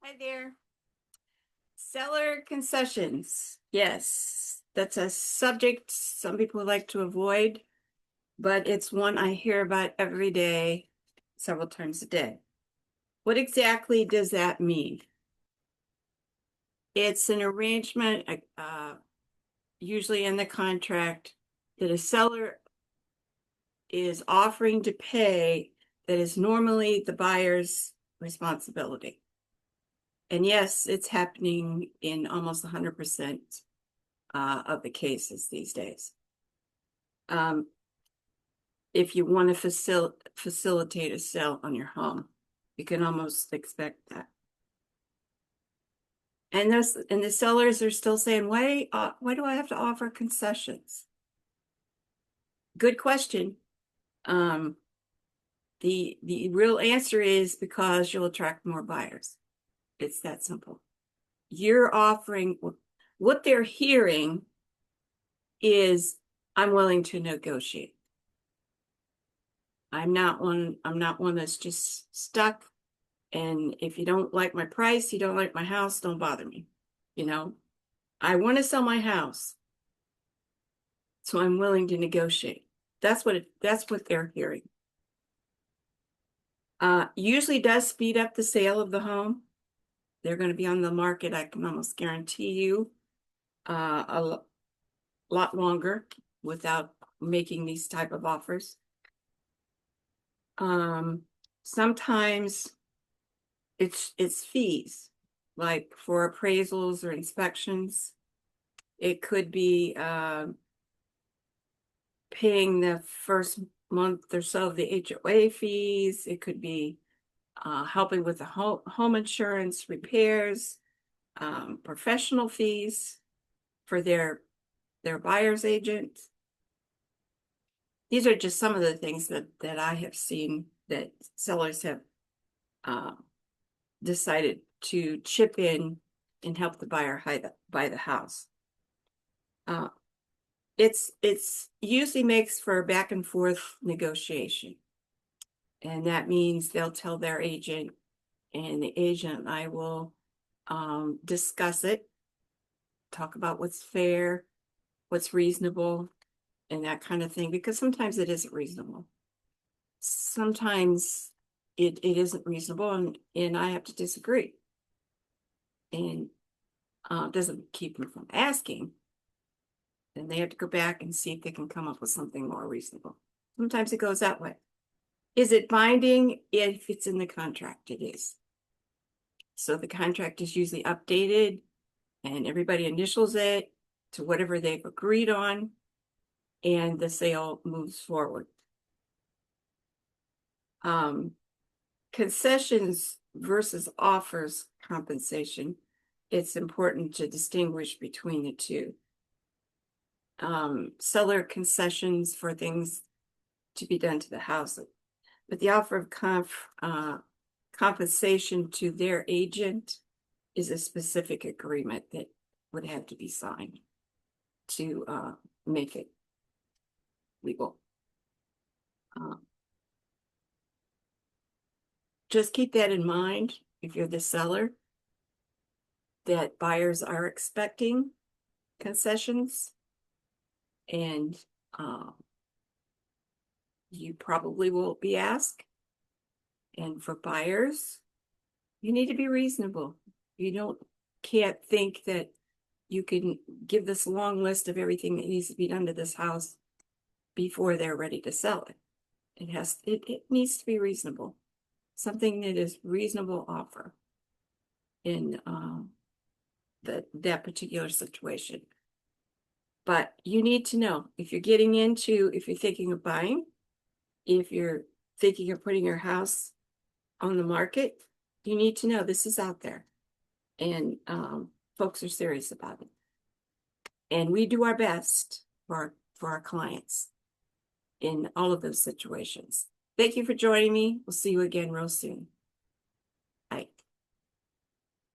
Hi there. Seller concessions. Yes, that's a subject some people like to avoid, but it's one I hear about every day, several times a day. What exactly does that mean? It's an arrangement, usually in the contract, that a seller is offering to pay that is normally the buyer's responsibility. And yes, it's happening in almost 100% of the cases these days. Um, if you want to facilitate a sale on your home, you can almost expect that. And the sellers are still saying, why do I have to offer concessions? Good question. Um, the real answer is because you'll attract more buyers. It's that simple. You're offering what they're hearing is I'm willing to negotiate. I'm not one that's just stuck. And if you don't like my price, you don't like my house, don't bother me. You know, I want to sell my house, so I'm willing to negotiate. That's what they're hearing. Usually does speed up the sale of the home. They're going to be on the market, I can almost guarantee you, a lot longer without making these type of offers. Sometimes it's fees, like for appraisals or inspections. It could be paying the first month or so of the HOA fees. It could be helping with the home insurance repairs, professional fees for their buyer's agent. These are just some of the things that I have seen that sellers have uh, decided to chip in and help the buyer buy the house. Uh, it's usually makes for a back and forth negotiation. And that means they'll tell their agent, and the agent and I will discuss it, talk about what's fair, what's reasonable, and that kind of thing, because sometimes it isn't reasonable. Sometimes it isn't reasonable, and I have to disagree. And doesn't keep me from asking. Then they have to go back and see if they can come up with something more reasonable. Sometimes it goes that way. Is it binding? If it's in the contract, it is. So the contract is usually updated and everybody initials it to whatever they've agreed on, and the sale moves forward. Concessions versus offers compensation, it's important to distinguish between the two. Seller concessions for things to be done to the house, but the offer of compensation to their agent is a specific agreement that would have to be signed to make it legal. Just keep that in mind if you're the seller, that buyers are expecting concessions, and you probably will be asked. And for buyers, you need to be reasonable. You can't think that you can give this long list of everything that needs to be done to this house before they're ready to sell it. It needs to be reasonable. Something that is reasonable offer in that particular situation. But you need to know if you're thinking of buying, if you're thinking of putting your house on the market, you need to know this is out there, and folks are serious about it. And we do our best for our clients in all of those situations. Thank you for joining me. We'll see you again real soon.